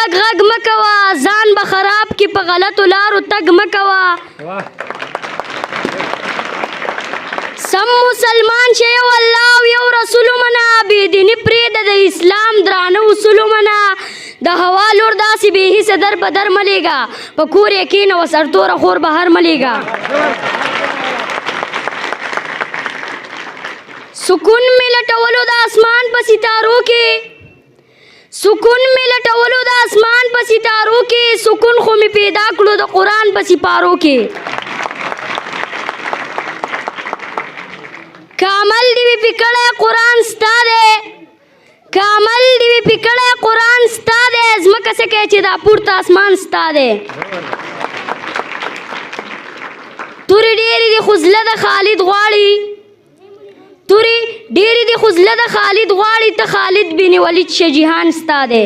غږ غږ مکوا ځان به خراب کی په غلطو لارو تګ مکوا سم مسلمان شه یو الله او یو رسول منا بی دینی پرېږده د اسلام درانه اصول منا د هوا لور داسې بې حسه در په در ملیږه په کور یې کښېنه سرتوره خور بهر ملیږه سکون می لټولو د اسمان په ستارو کې سکون می لټولو د اسمان په ستارو کې سکون خو می پیدا کړو د قرآن په سپارو کې کامل دی وی پکړه قرآن ستا دی کامل دی وی پکړه قرآن ستا دی ځمکه څه کوي چې دا پورته اسمان ستا دی تورې ډېرې دي خو زړه د خالد غواړي تورې ډېرې دي خو زړه د خالد غواړي ته خالد بن ولید شه جهان ستا دی